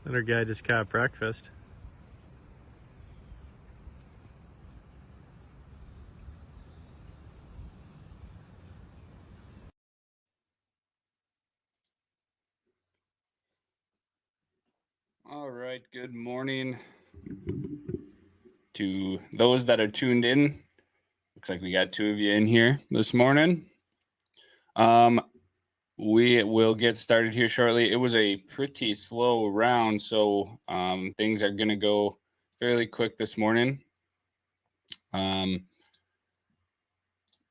Another guy just caught breakfast. All right, good morning to those that are tuned in. Looks like we got 2 of you in here this morning. We will get started here shortly. It was a pretty slow round, so things are going to go fairly quick this morning. And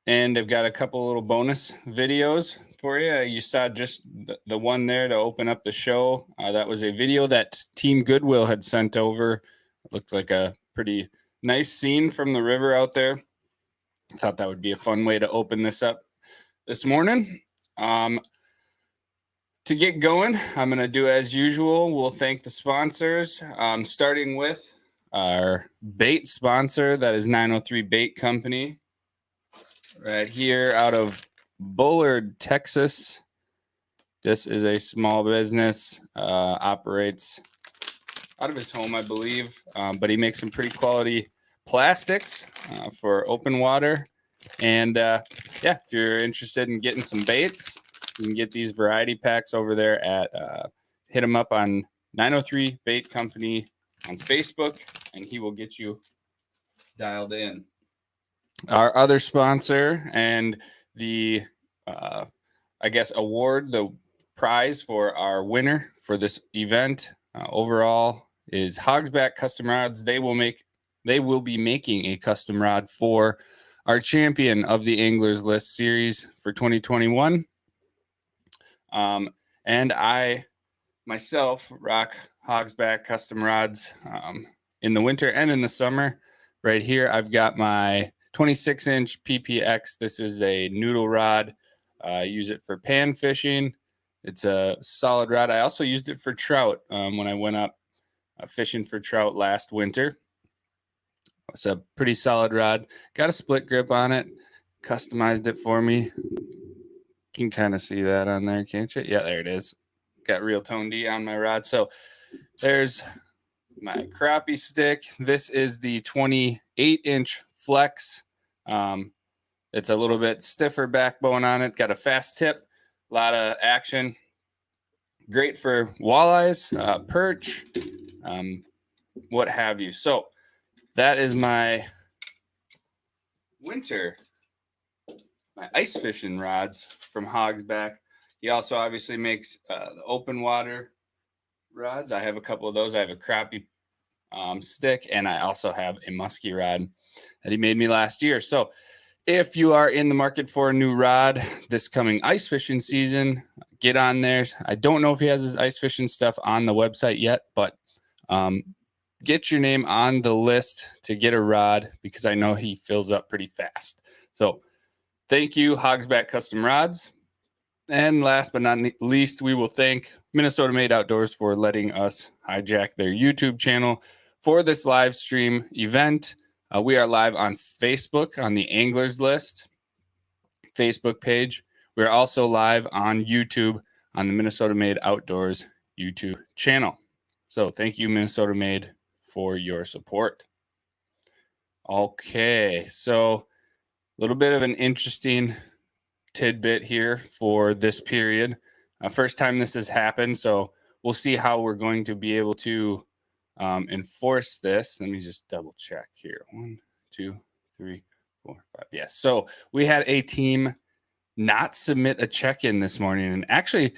I've got a couple little bonus videos for you. You saw just the one there to open up the show. That was a video that Team Goodwill had sent over. It looked like a pretty nice scene from the river out there. I thought that would be a fun way to open this up this morning. To get going, I'm going to do as usual. We'll thank the sponsors, starting with our bait sponsor, that is 903 Bait Company, right here out of Bullard, Texas. This is a small business, operates out of his home, I believe, but he makes some pretty quality plastics for open water. And yeah, if you're interested in getting some baits, you can get these variety packs over there at, hit him up on 903 Bait Company on Facebook, and he will get you dialed in. Our other sponsor and the, I guess, award, the prize for our winner for this event overall is Hogsback Custom Rods. They will be making a custom rod for our champion of the Anglers List series for 2021. And I myself rock Hogsback custom rods in the winter and in the summer. Right here, I've got my 26-inch PPX. This is a noodle rod. I use it for pan fishing. It's a solid rod. I also used it for trout when I went up fishing for trout last winter. It's a pretty solid rod. Got a split grip on it. Customized it for me. You can kind of see that on there, can't you? Yeah, there it is. Got real tone D on my rod. So there's my crappie stick. This is the 28-inch flex. It's a little bit stiffer backbone on it. Got a fast tip, a lot of action. Great for walleyes, perch, what have you. So that is my winter, my ice fishing rods from Hogsback. He also obviously makes the open water rods. I have a couple of those. I have a crappie stick, and I also have a muskie rod that he made me last year. So if you are in the market for a new rod this coming ice fishing season, get on there. I don't know if he has his ice fishing stuff on the website yet, but get your name on the list to get a rod because I know he fills up pretty fast. So thank you, Hogsback Custom Rods. And last but not least, we will thank Minnesota Made Outdoors for letting us hijack their YouTube channel for this live stream event. We are live on Facebook on the Anglers List Facebook page. We're also live on YouTube on the Minnesota Made Outdoors YouTube channel. So thank you, Minnesota Made, for your support. Okay, so a little bit of an interesting tidbit here for this period. First time this has happened, so we'll see how we're going to be able to enforce this. Let me just double check here. 1, 2, 3, 4, 5. Yes. So we had a team not submit a check-in this morning, and actually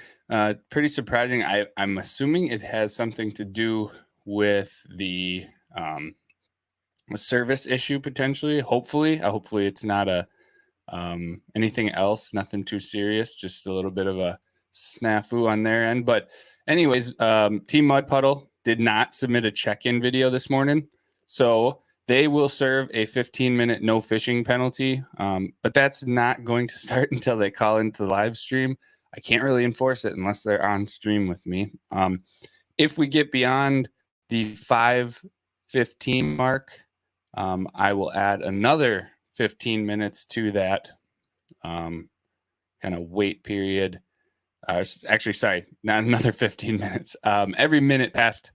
pretty surprising. I'm assuming it has something to do with the service issue potentially. Hopefully it's not a anything else, nothing too serious, just a little bit of a snafu on their end. But anyways, Team Mud Puddle did not submit a check-in video this morning, so they will serve a 15-minute no fishing penalty, but that's not going to start until they call into the live stream. I can't really enforce it unless they're on stream with me. If we get beyond the 5:15 mark, I will add another 15 minutes to that kind of wait period Actually, sorry, not another 15 minutes. Every minute past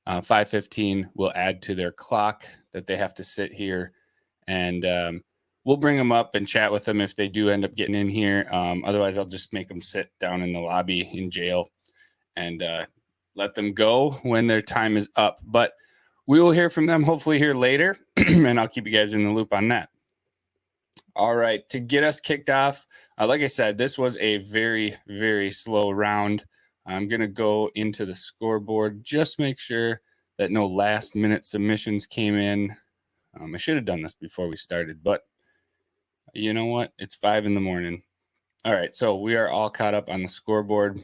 5:15 will add to their clock that they have to sit here, and we'll bring them up and chat with them if they do end up getting in here. Otherwise, I'll just make them sit down in the lobby in jail and let them go when their time is up. But we will hear from them hopefully here later, and I'll keep you guys in the loop on that. All right, to get us kicked off, like I said, this was a very, very slow round. I'm going to go into the scoreboard, just make sure that no last-minute submissions came in. I should have done this before we started, but you know what? It's 5 in the morning. All right, so we are all caught up on the scoreboard.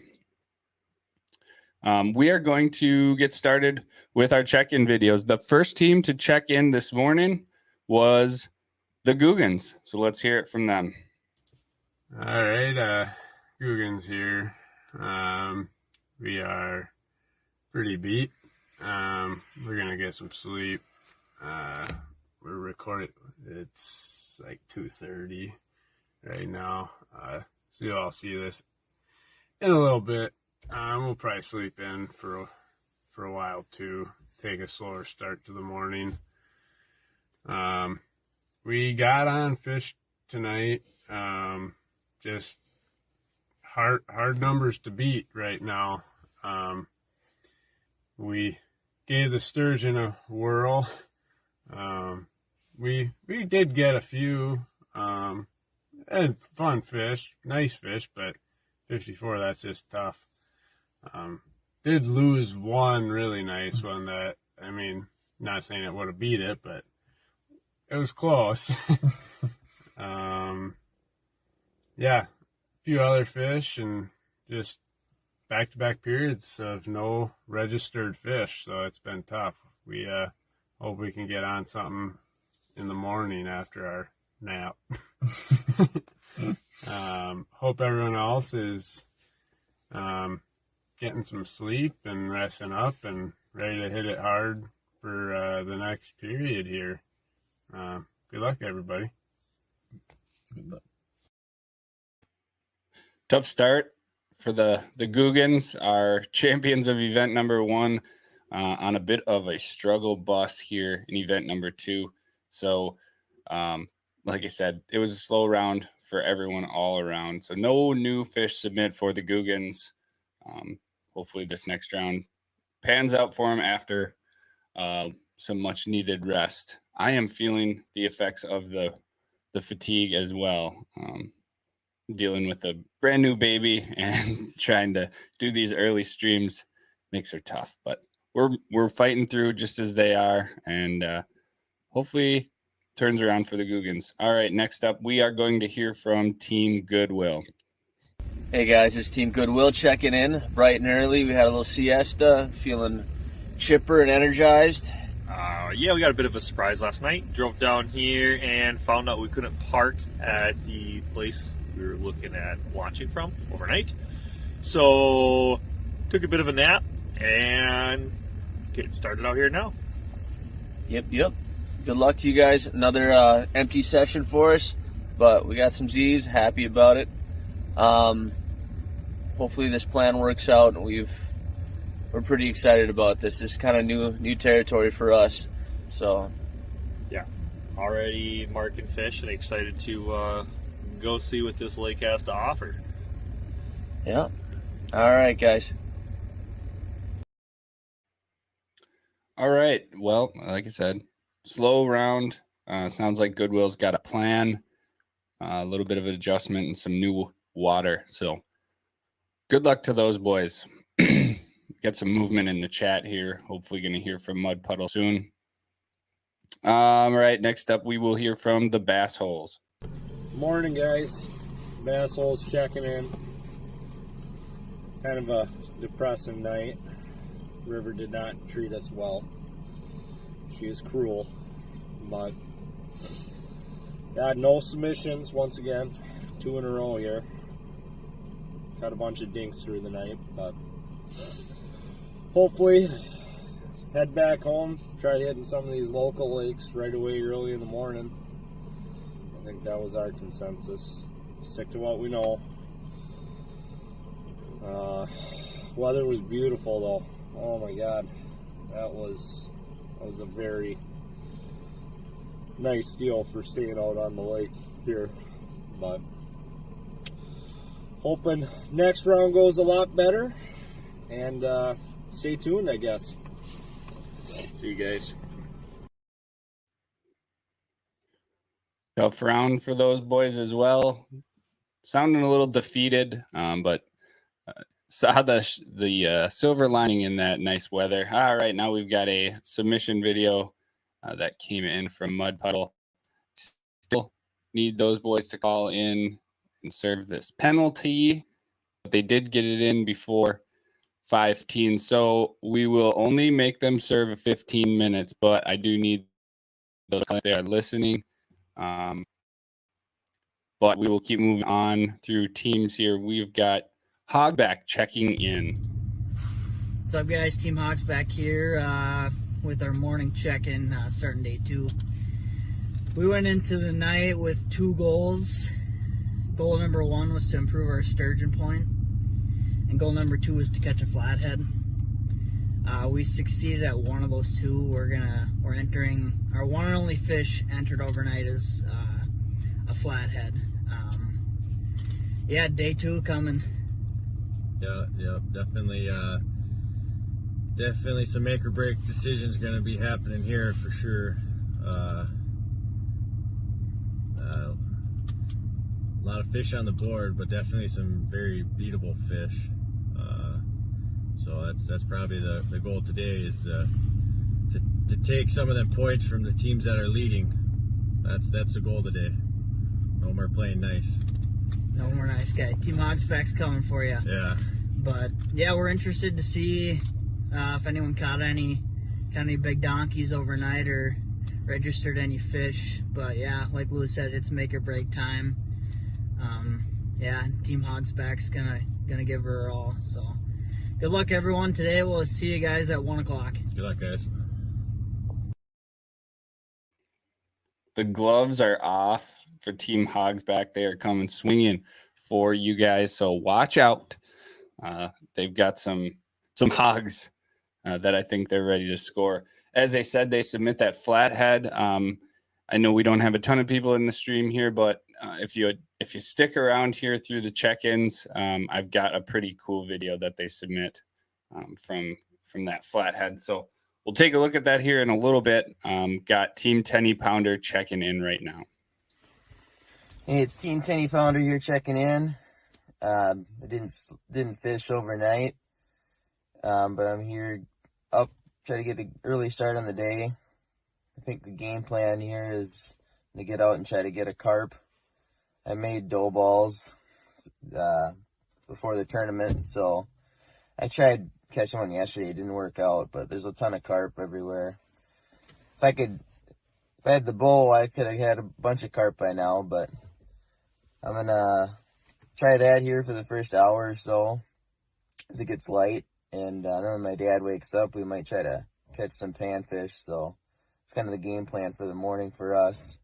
We are going to get started with our check-in videos. The first team to check in this morning was the Googans, so let's hear it from them. All right, Googans here. We are pretty beat. We're gonna get some sleep. We're recording. It's like 2:30 right now. So you'll all see this in a little bit. We'll probably sleep in for a while too. Take a slower start to the morning. We got on fish tonight. Just hard numbers to beat right now. We gave the sturgeon a whirl. We did get a few and fun fish, nice fish, but 54, that's just tough. Did lose one really nice one that, I mean, not saying it would have beat it, but it was close. Yeah, a few other fish and just back-to-back periods of no registered fish, so it's been tough. We hope we can get on something in the morning after our nap. Hope everyone else is getting some sleep and resting up and ready to hit it hard for the next period here. Good luck, everybody. Good luck. Tough start for the Googans, our champions of event number 1, on a bit of a struggle bus here in event number 2. So, like I said, it was a slow round for everyone all around. So no new fish submit for the Googans. Hopefully this next round pans out for them after some much needed rest. I am feeling the effects of the fatigue as well. Dealing with a brand new baby and trying to do these early streams makes her tough, but we're fighting through just as they are, and hopefully turns around for the Googans. All right, next up, we are going to hear from Team Goodwill. Hey guys, it's Team Goodwill checking in bright and early. We had a little siesta, feeling chipper and energized. Yeah, we got a bit of a surprise last night. Drove down here and found out we couldn't park at the place we were looking at launching from overnight. So took a bit of a nap and getting started out here now. Yep. Good luck to you guys. Another empty session for us, but we got some Z's. Happy about it. Hopefully this plan works out, and we're pretty excited about this. This is kind of new territory for us. So Yeah, already marking fish and excited to go see what this lake has to offer. yeah. All right, guys. All right. Well, like I said, slow round. Sounds like Goodwill's got a plan, a little bit of an adjustment and some new water. So good luck to those boys. Get some movement in the chat here. Hopefully going to hear from Mud Puddle soon. All right. Next up, we will hear from the Bass Holes. Morning, guys. Bass Holes checking in. Kind of a depressing night. River did not treat us well. She is cruel, but got no submissions once again. 2 in a row here. Got a bunch of dinks through the night, but hopefully head back home, try hitting some of these local lakes right away early in the morning. I think that was our consensus. Stick to what we know. Weather was beautiful though. Oh my God, that was a very nice deal for staying out on the lake here. But hoping next round goes a lot better, and stay tuned, I guess. See you guys. Tough round for those boys as well. Sounding a little defeated, but saw the silver lining in that nice weather. All right, now we've got a submission video that came in from Mud Puddle. Still need those boys to call in and serve this penalty, but they did get it in before 5 teens, so we will only make them serve 15 minutes, but I do need those if they are listening. But we will keep moving on through teams here. We've got Hogback checking in. What's up, guys? Team Hogs back here with our morning check-in starting day 2. We went into the night with 2 goals. Goal number 1 was to improve our sturgeon point, and goal number 2 was to catch a flathead. We succeeded at one of those 2. We're entering our one and only fish entered overnight is a flathead. Yeah, day 2 coming. Yeah, definitely some make or break decisions going to be happening here for sure. A lot of fish on the board, but definitely some very beatable fish. So that's probably the goal today is to take some of them points from the teams that are leading. That's the goal today. No more playing nice. No more nice guy. Team Hogsback's coming for you. Yeah. But yeah, we're interested to see if anyone caught any big donkeys overnight or registered any fish. But yeah, like Lewis said, it's make or break time. Yeah, Team Hogsback's gonna give her all. So good luck, everyone. Today we'll see you guys at 1 o'clock. Good luck, guys. The gloves are off for Team Hogsback. They are coming swinging for you guys, so watch out. They've got some hogs that I think they're ready to score. As they said, they submit that flathead. I know we don't have a ton of people in the stream here, but if you stick around here through the check-ins, I've got a pretty cool video that they submit from that flathead. So we'll take a look at that here in a little bit. Got Team 10 Pounder checking in right now. Hey, it's Team 10 Pounder here checking in. I didn't fish overnight, but I'm here up, try to get an early start on the day. I think the game plan here is to get out and try to get a carp. I made dough balls before the tournament, so I tried catching one yesterday. It didn't work out, but there's a ton of carp everywhere. If I had the bowl, I could have had a bunch of carp by now, but I'm gonna try that here for the first hour or so as it gets light, and then when my dad wakes up, we might try to catch some panfish. So it's kind of the game plan for the morning for us.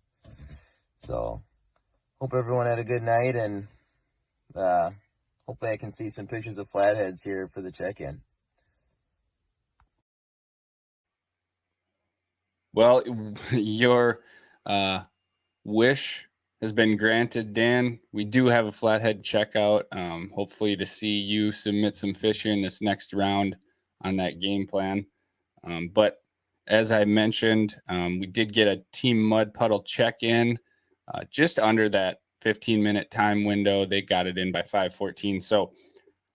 So hope everyone had a good night, and hopefully I can see some pictures of flatheads here for the check-in. Well, your wish has been granted, Dan. We do have a flathead checkout. Hopefully to see you submit some fish here in this next round on that game plan. But as I mentioned, we did get a Team Mud Puddle check-in just under that 15-minute time window. They got it in by 5:14. So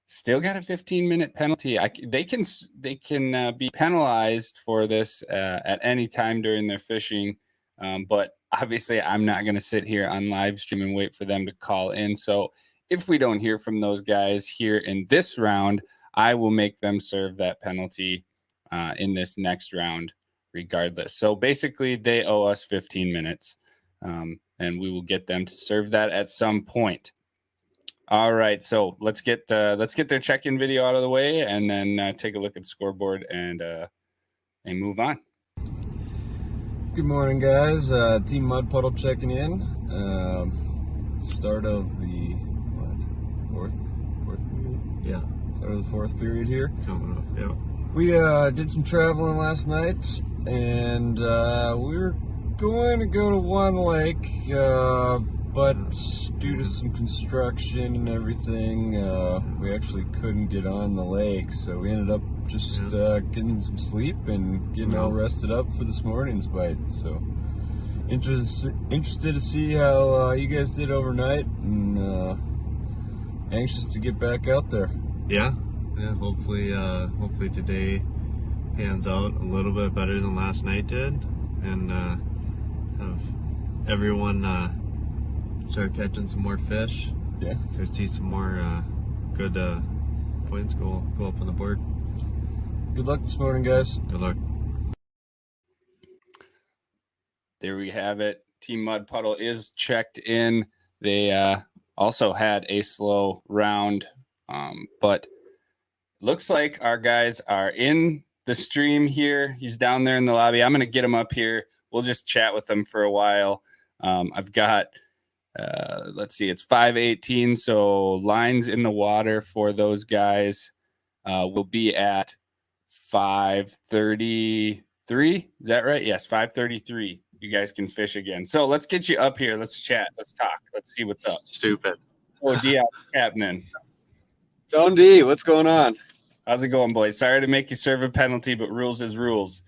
still got a 15-minute penalty. They can be penalized for this at any time during their fishing. But obviously, I'm not going to sit here on live stream and wait for them to call in. So if we don't hear from those guys here in this round, I will make them serve that penalty in this next round regardless. So basically, they owe us 15 minutes, and we will get them to serve that at some point. All right, so let's get their check-in video out of the way, and then take a look at the scoreboard and move on. Good morning, guys. Team Mud Puddle checking in. Start of the fourth period? Yeah, start of the fourth period here. Coming up, yeah. We did some traveling last night, and we were going to go to one lake, but due to some construction and everything, we actually couldn't get on the lake, so we ended up just getting some sleep and getting all rested up for this morning's bite. So interested to see how you guys did overnight, and anxious to get back out there. Yeah, hopefully today pans out a little bit better than last night did, and have everyone start catching some more fish. Yeah. Start to see some more good points go up on the board. Good luck this morning, guys. Good luck. There we have it. Team Mud Puddle is checked in. They also had a slow round, but looks like our guys are in the stream here. He's down there in the lobby. I'm going to get him up here. We'll just chat with him for a while. I've got, let's see, it's 5:18, so lines in the water for those guys will be at 5:33. Is that right? Yes, 5:33. You guys can fish again. So let's get you up here. Let's chat. Let's talk. Let's see what's up. Stupid. Oh, D, what's happening? Don D, what's going on? How's it going, boys? Sorry to make you serve a penalty, but rules is rules.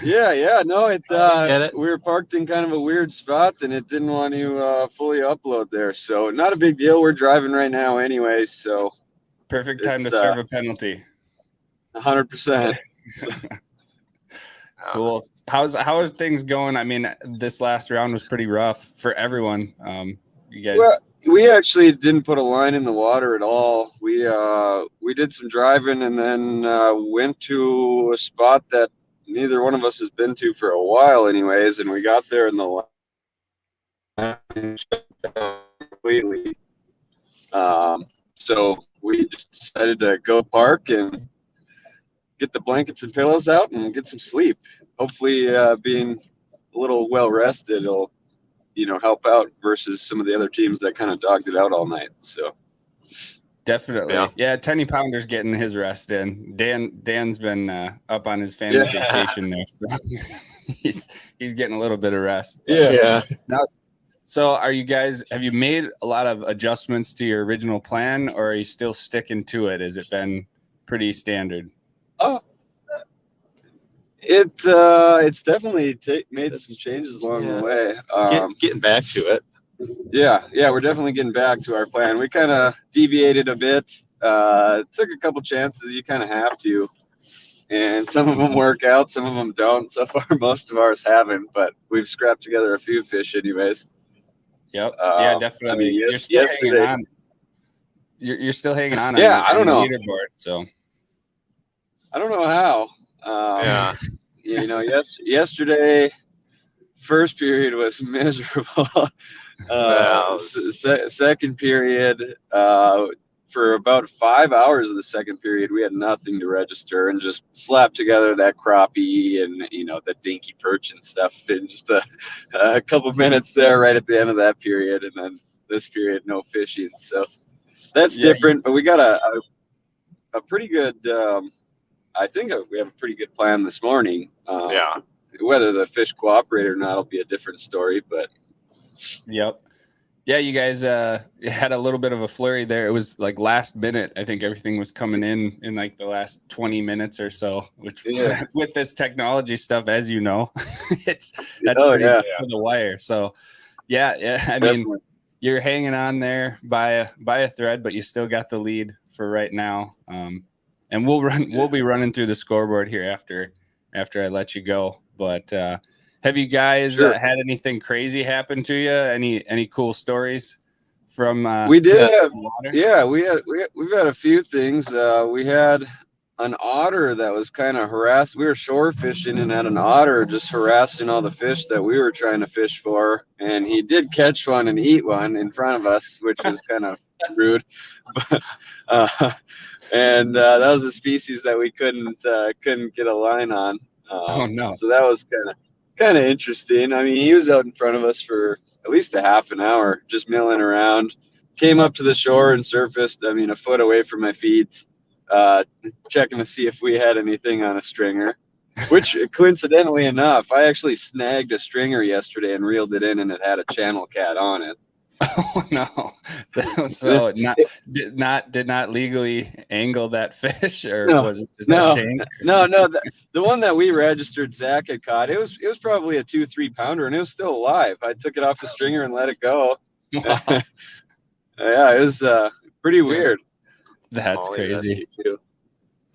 No, it's get it. we were parked in kind of a weird spot and it didn't want to fully upload there. So not a big deal. We're driving right now anyway, so Perfect time to serve a penalty. 100%. Cool. How are things going? I mean, this last round was pretty rough for everyone. You guys. Well, we actually didn't put a line in the water at all. We did some driving and then went to a spot that neither one of us has been to for a while, anyways. And we got there in the line shut down completely. So we just decided to go park and get the blankets and pillows out and get some sleep. Hopefully, being a little well rested will, help out versus some of the other teams that kind of dogged it out all night. So definitely, yeah. Tenny Pounder's getting his rest in. Dan's been up on his family vacation there, so he's getting a little bit of rest. Yeah. Now, so are you guys? Have you made a lot of adjustments to your original plan, or are you still sticking to it? Has it been pretty standard? Oh, it's definitely made some changes along the way. Getting back to it. Yeah, we're definitely getting back to our plan. We kind of deviated a bit. Took a couple chances. You kind of have to, and some of them work out, some of them don't. So far, most of ours haven't, but we've scrapped together a few fish, anyways. Yep. Yeah, definitely. I mean, you're still hanging yesterday, on. You're still hanging on. Yeah, I don't know. Leaderboard, so I don't know how. Yesterday, first period was miserable. Second period, for about 5 hours of the second period, we had nothing to register and just slapped together that crappie and the dinky perch and stuff in just a couple minutes there right at the end of that period, and then this period no fishing. So that's different, but we got a pretty good. I think we have a pretty good plan this morning. Whether the fish cooperate or not will be a different story, but. Yep. Yeah, you guys had a little bit of a flurry there. It was like last minute. I think everything was coming in like the last 20 minutes or so, which with this technology stuff, as you know, that's to the wire. So yeah. I mean, you're hanging on there by a thread, but you still got the lead for right now. And we'll be running through the scoreboard here after I let you go. But have you guys had anything crazy happen to you? Any cool stories from? We did have, we've had a few things. We had an otter that was kind of harassed. We were shore fishing and had an otter just harassing all the fish that we were trying to fish for, and he did catch one and eat one in front of us, which was kind of rude. And that was a species that we couldn't get a line on. Oh no! So that was kind of interesting. I mean, he was out in front of us for at least a half an hour, just milling around, came up to the shore and surfaced, I mean, a foot away from my feet, checking to see if we had anything on a stringer, which coincidentally enough, I actually snagged a stringer yesterday and reeled it in, and it had a channel cat on it. Oh no! So did not legally angle that fish, or No, was it just no, a tank? no. The one that we registered, Zach had caught. It was probably a 2-3 pounder, and it was still alive. I took it off the stringer and let it go. Wow. Yeah, it was pretty weird. That's crazy.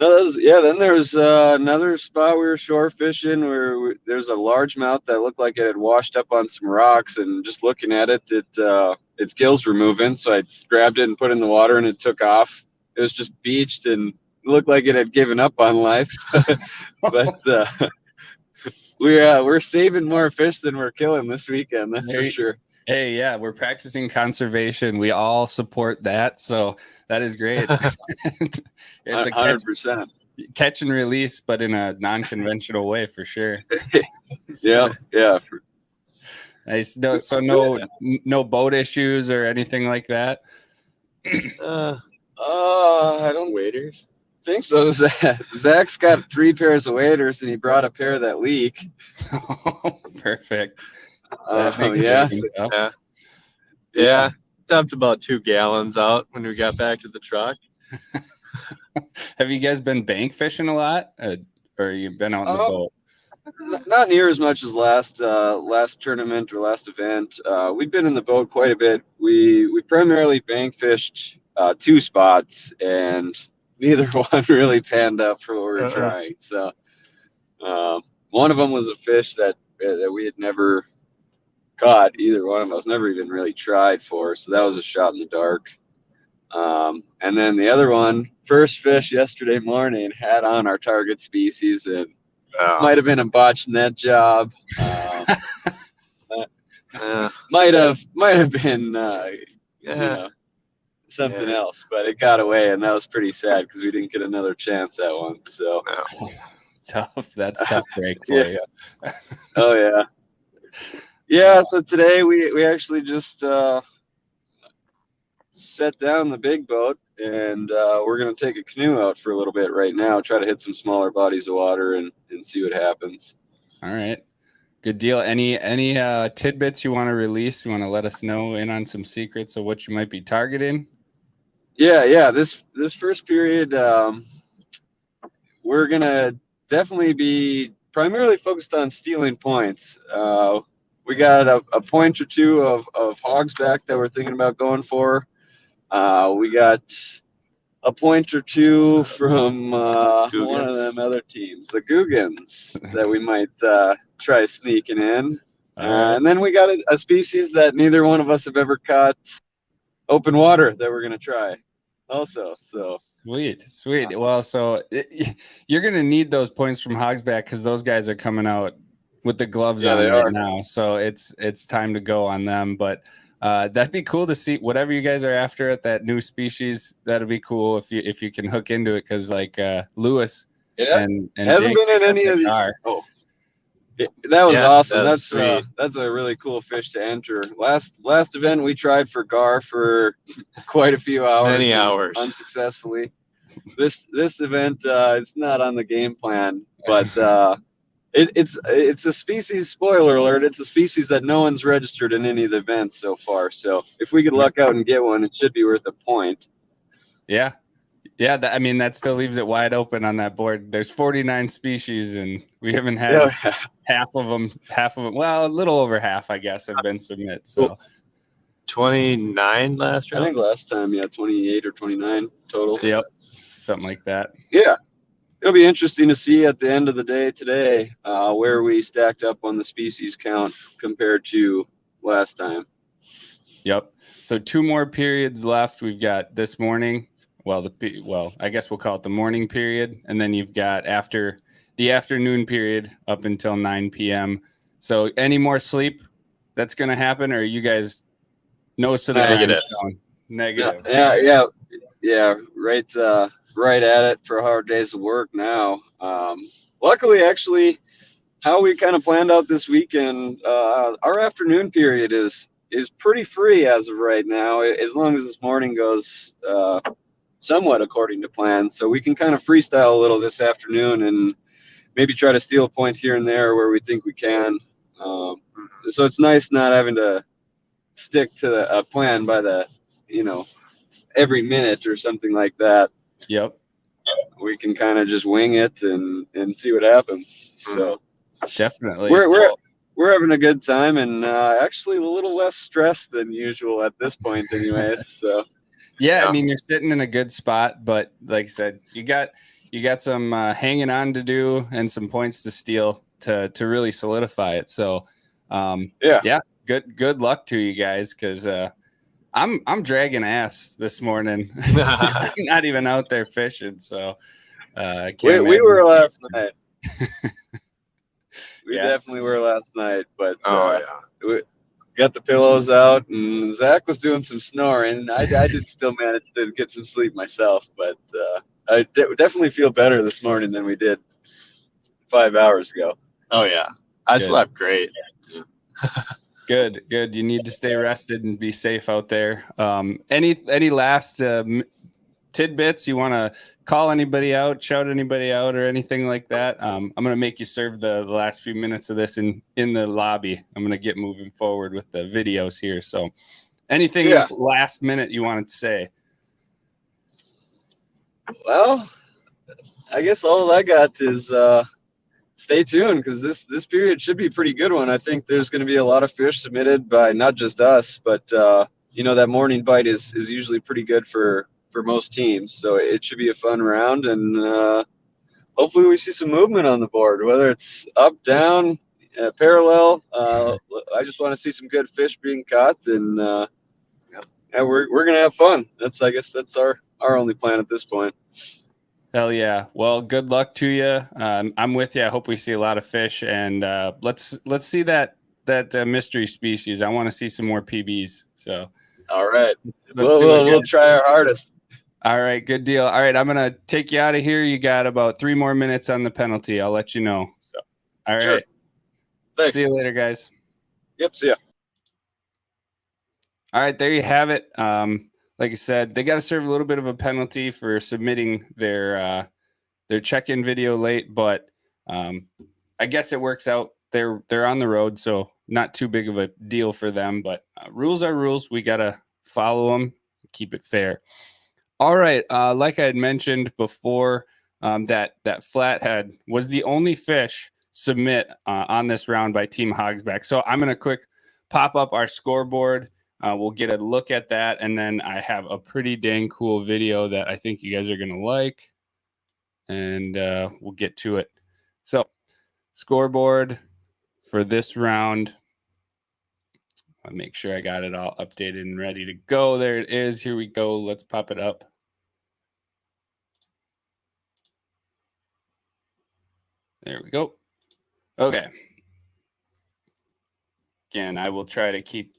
No, then there was another spot we were shore fishing where there's a largemouth that looked like it had washed up on some rocks, and just looking at it, its gills were moving. So I grabbed it and put it in the water, and it took off. It was just beached and looked like it had given up on life. But we're saving more fish than we're killing this weekend. That's for sure. Hey, yeah, we're practicing conservation. We all support that, so that is great. It's 100%. Catch and release, but in a non-conventional way, for sure. Yeah. Nice. No boat issues or anything like that. I don't waders. Think so. Zach's got 3 pairs of waders, and he brought a pair that leak. Perfect. Yeah. Dumped about 2 gallons out when we got back to the truck. Have you guys been bank fishing a lot, or you've been out in the boat? Not near as much as last tournament or last event. We've been in the boat quite a bit. We primarily bank fished 2 spots, and neither one really panned up for what we were trying. So one of them was a fish that we had never caught, either one of us, never even really tried for. So that was a shot in the dark. And then the other one, first fish yesterday morning, had on our target species, and might have been a botched net job. Might have been something else, but it got away, and that was pretty sad because we didn't get another chance at one. So tough. That's tough break for you. Oh yeah. Yeah, so today we actually just set down the big boat, and we're going to take a canoe out for a little bit right now, try to hit some smaller bodies of water and see what happens. All right. Good deal. Any tidbits you want to release? You want to let us know in on some secrets of what you might be targeting? Yeah. This first period, we're going to definitely be primarily focused on stealing points. We got a point or 2 of hogsback that we're thinking about going for. We got a point or 2 from one of them other teams, the Googans, that we might try sneaking in. And then we got a species that neither one of us have ever caught, open water, that we're going to try also. So Sweet. Well, so you're going to need those points from hogsback because those guys are coming out with the gloves on right now. So it's time to go on them. But that'd be cool to see whatever you guys are after at that new species. That'd be cool if you can hook into it, because like Lewis and hasn't Jake been in any of the. That was awesome. That's a really cool fish to enter. Last event we tried for gar for quite a few hours. Many hours. Unsuccessfully. This event it's not on the game plan, but it's a species, spoiler alert, it's a species that no one's registered in any of the events so far. So if we could luck out and get one, it should be worth a point. Yeah. That still leaves it wide open on that board. There's 49 species, and we haven't had half of them. Well, a little over half, I guess, have been submitted. So 29 last round. I think last time, 28 or 29 total. Yep, something like that. Yeah, it'll be interesting to see at the end of the day today where we stacked up on the species count compared to last time. Yep. So 2 more periods left. We've got this morning. Well, I guess we'll call it the morning period, and then you've got after the afternoon period up until 9 p.m. So any more sleep that's going to happen, or you guys nose to the grindstone? Negative. Yeah. Right at it for hard days of work now. Luckily, actually, how we kind of planned out this weekend, our afternoon period is is pretty free as of right now, as long as this morning goes somewhat according to plan. So we can kind of freestyle a little this afternoon and maybe try to steal a point here and there where we think we can. So it's nice not having to stick to a plan by the, every minute or something like that. Yep. We can kind of just wing it and see what happens. So definitely, we're having a good time, and actually a little less stressed than usual at this point, anyways. So yeah, I mean, you're sitting in a good spot, but like I said, you got some hanging on to do and some points to steal to really solidify it. So yeah, good luck to you guys, because I'm dragging ass this morning. I'm not even out there fishing, so we were last night. We Yeah. definitely were last night, but we got the pillows out, and Zach was doing some snoring. I did still manage to get some sleep myself, but I definitely feel better this morning than we did 5 hours ago. Oh yeah, I slept great. Good. You need to stay rested and be safe out there. Any last tidbits you want to call anybody out, shout anybody out, or anything like that? I'm going to make you serve the last few minutes of this in the lobby. I'm going to get moving forward with the videos here. So anything last minute you wanted to say? Well, I guess all I got is stay tuned, because this period should be a pretty good one. I think there's going to be a lot of fish submitted by not just us, but that morning bite is usually pretty good for most teams. So it should be a fun round, and hopefully we see some movement on the board, whether it's up, down, parallel. I just want to see some good fish being caught, and we're gonna have fun. I guess that's our only plan at this point. Hell yeah. Well, good luck to you. I'm with you. I hope we see a lot of fish, and let's see that mystery species. I want to see some more PBs. So all right, we'll try our hardest. All right, good deal. All right, I'm going to take you out of here. You got about 3 more minutes on the penalty. I'll let you know. So, all right. Sure. Thanks. See you later, guys. Yep, see ya. All right, there you have it. Like I said, they got to serve a little bit of a penalty for submitting their check-in video late, but I guess it works out. They're on the road, so not too big of a deal for them, but rules are rules. We got to follow them, keep it fair. All right, like I had mentioned before, that flathead was the only fish submit on this round by Team Hogsback. So I'm going to quick pop up our scoreboard. We'll get a look at that, and then I have a pretty dang cool video that I think you guys are going to like, and we'll get to it. So scoreboard for this round. I'll make sure I got it all updated and ready to go. There it is. Here we go. Let's pop it up. There we go. Okay. Again, I will try to keep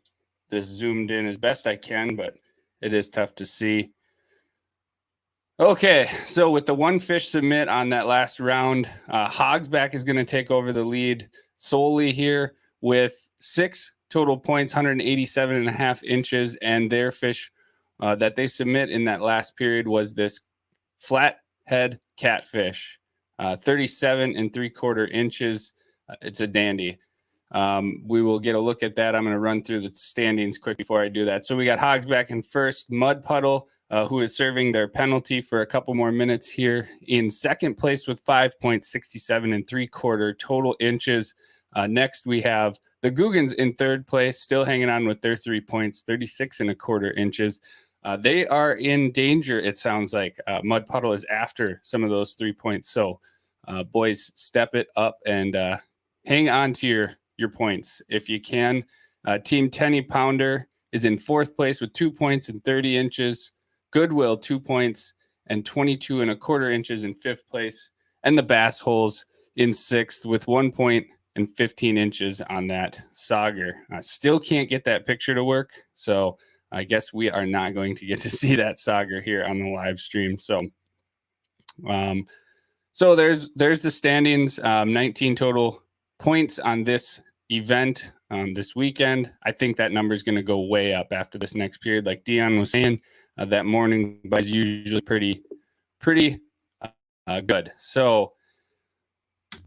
this zoomed in as best I can, but it is tough to see. Okay, so with the one fish submit on that last round, Hogsback is going to take over the lead solely here with 6 total points, 187.5 inches, and their fish that they submit in that last period was this flathead catfish, 37 3/4 inches. It's a dandy. We will get a look at that. I'm going to run through the standings quick before I do that. So we got Hogsback in first, Mud Puddle, who is serving their penalty for a couple more minutes here, in second place with 5.67 3/4 total inches. Next, we have the Googans in third place, still hanging on with their 3 points, 36 1/4 inches. They are in danger, it sounds like. Mud Puddle is after some of those 3 points. So, boys, step it up and hang on to your points if you can. Team Tenny Pounder is in fourth place with 2 points and 30 inches. Goodwill, 2 points and 22 1/4 inches in fifth place. And the Bass Holes in sixth with 1 point and 15 inches on that sauger. I still can't get that picture to work, so I guess we are not going to get to see that sauger here on the live stream. So, there's the standings. 19 total points on this event. this weekend. I think that number is going to go way up after this next period. Like Dion was saying, that morning bite is usually pretty good. So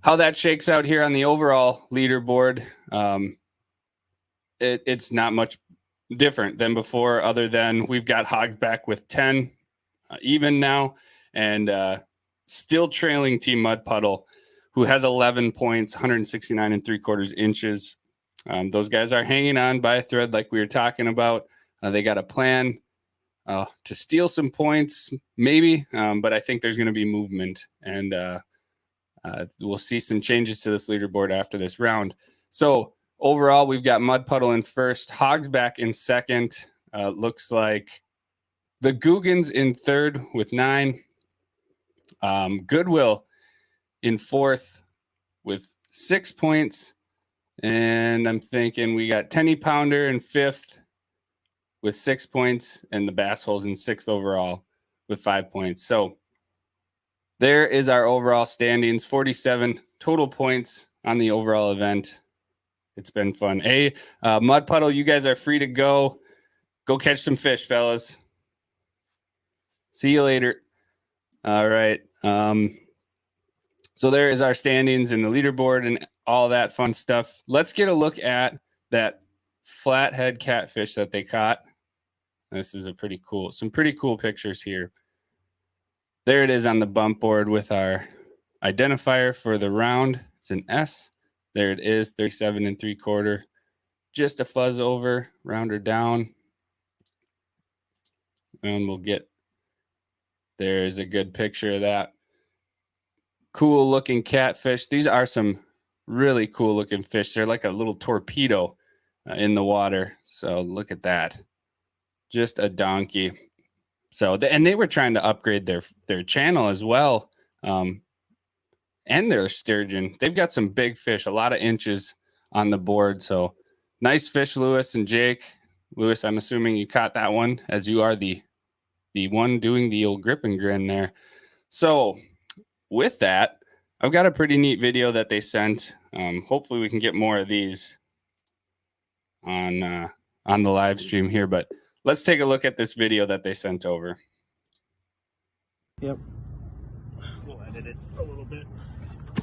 how that shakes out here on the overall leaderboard, it's not much different than before, other than we've got Hogs back with 10 even now, and still trailing Team Mud Puddle, who has 11 points, 169 and 3/4 inches. Those guys are hanging on by a thread like we were talking about. They got a plan to steal some points, maybe, but I think there's going to be movement, and we'll see some changes to this leaderboard after this round. So overall, we've got Mud Puddle in first, Hogs back in second. Looks like the Googans in third with 9. Goodwill in fourth with 6 points. And I'm thinking we got Tenny Pounder in fifth with 6 points, and the Bass Holes in sixth overall with 5 points. So there is our overall standings, 47 total points on the overall event. It's been fun. Hey, Mud Puddle, you guys are free to go. Go catch some fish, fellas. See you later. All right. So there is our standings in the leaderboard and all that fun stuff. Let's get a look at that flathead catfish that they caught. This is some pretty cool pictures here. There it is on the bump board with our identifier for the round. It's an S. There it is, 37 and 3/4. Just a fuzz over, rounder down. And we'll get, there's a good picture of that. Cool looking catfish. These are some really cool looking fish. They're like a little torpedo in the water. So look at that. Just a donkey. So, and they were trying to upgrade their channel as well. And their sturgeon. They've got some big fish, a lot of inches on the board. So nice fish, Lewis and Jake. Lewis, I'm assuming you caught that one, as you are the one doing the old grip and grin there. So with that, I've got a pretty neat video that they sent. Hopefully we can get more of these on the live stream here, but let's take a look at this video that they sent over. Yep. We'll edit it a little bit.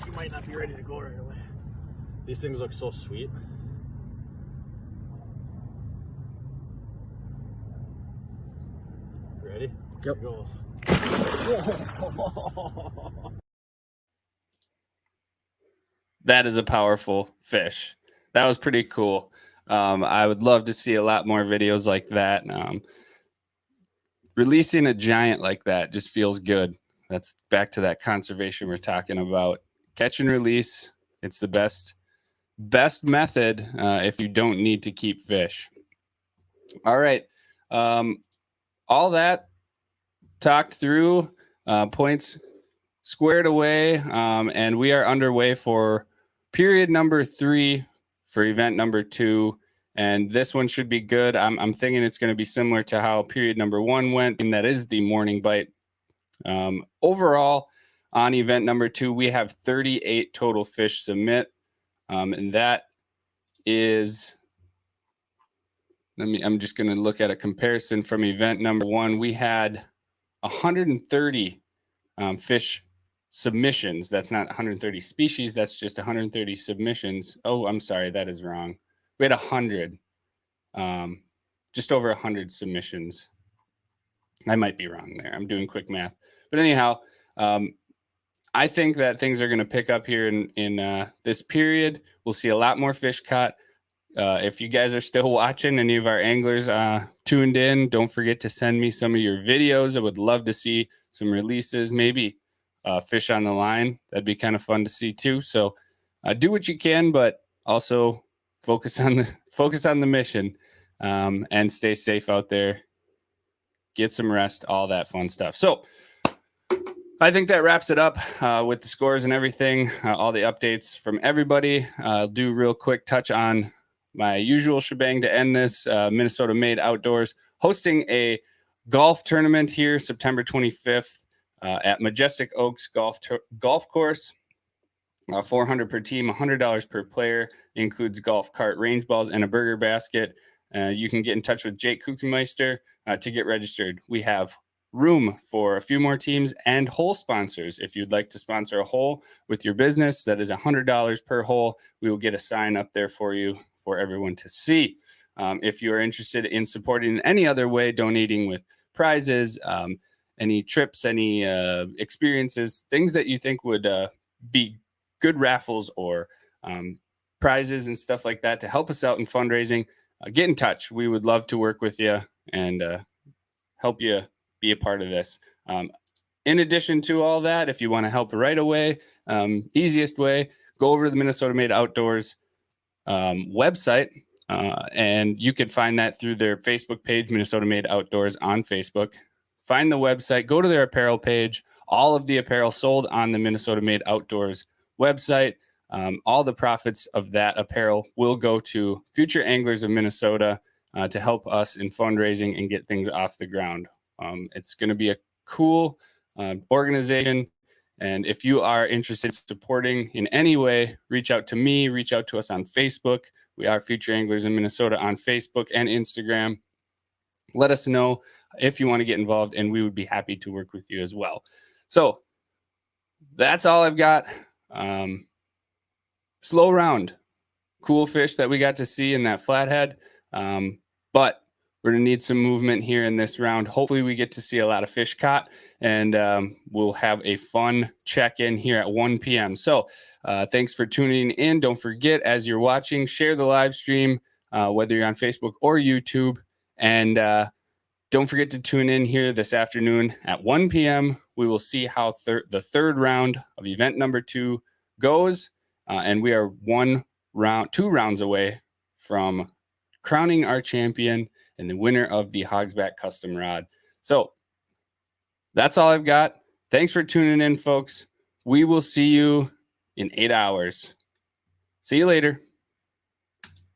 You might not be ready to go right away. These things look so sweet. Ready? Yep. Go. That is a powerful fish. That was pretty cool. I would love to see a lot more videos like that. Releasing a giant like that just feels good. That's back to that conservation we're talking about. Catch and release. It's the best method if you don't need to keep fish. All right. All that talked through, points squared away, and we are underway for period number 3 for event number 2. And this one should be good. I'm thinking it's going to be similar to how period number 1 went, and that is the morning bite. Overall, on event number 2, we have 38 total fish submit. And that is, I'm just going to look at a comparison from event number 1. We had 130 fish submissions. That's not 130 species. That's just 130 submissions. Oh, I'm sorry. That is wrong. We had 100, just over 100 submissions. I might be wrong there. I'm doing quick math. But anyhow, I think that things are going to pick up here in this period. We'll see a lot more fish caught. If you guys are still watching, any of our anglers tuned in, don't forget to send me some of your videos. I would love to see some releases, maybe fish on the line. That'd be kind of fun to see too. So do what you can, but also focus on the mission, and stay safe out there. Get some rest, all that fun stuff. So I think that wraps it up with the scores and everything, all the updates from everybody. I'll do real quick touch on my usual shebang to end this. Minnesota Made Outdoors hosting a golf tournament here September 25th at Majestic Oaks Golf Course. $400 per team, $100 per player, includes golf cart, range balls, and a burger basket. You can get in touch with Jake Kuchenmeister to get registered. We have room for a few more teams and hole sponsors. If you'd like to sponsor a hole with your business, that is $100 per hole. We will get a sign up there for you for everyone to see. If you are interested in supporting in any other way, donating with prizes, any trips, any experiences, things that you think would be good raffles or prizes and stuff like that to help us out in fundraising, get in touch. We would love to work with you and help you be a part of this. In addition to all that, if you want to help right away, easiest way, go over to the Minnesota Made Outdoors website, and you can find that through their Facebook page, Minnesota Made Outdoors on Facebook. Find the website, go to their apparel page. All of the apparel sold on the Minnesota Made Outdoors website. All the profits of that apparel will go to future anglers of Minnesota to help us in fundraising and get things off the ground. It's going to be a cool organization. And if you are interested in supporting in any way, reach out to me, reach out to us on Facebook. We are Future Anglers in Minnesota on Facebook and Instagram. Let us know if you want to get involved, and we would be happy to work with you as well. So that's all I've got. Slow round, cool fish that we got to see in that flathead. But we're going to need some movement here in this round. Hopefully we get to see a lot of fish caught, and we'll have a fun check-in here at 1 p.m. So thanks for tuning in. Don't forget, as you're watching, share the live stream, whether you're on Facebook or YouTube. And don't forget to tune in here this afternoon at 1 p.m. We will see how the third round of event number 2 goes. And we are 2 rounds away from crowning our champion and the winner of the Hogsback Custom Rod. So that's all I've got. Thanks for tuning in, folks. We will see you in 8 hours. See you later.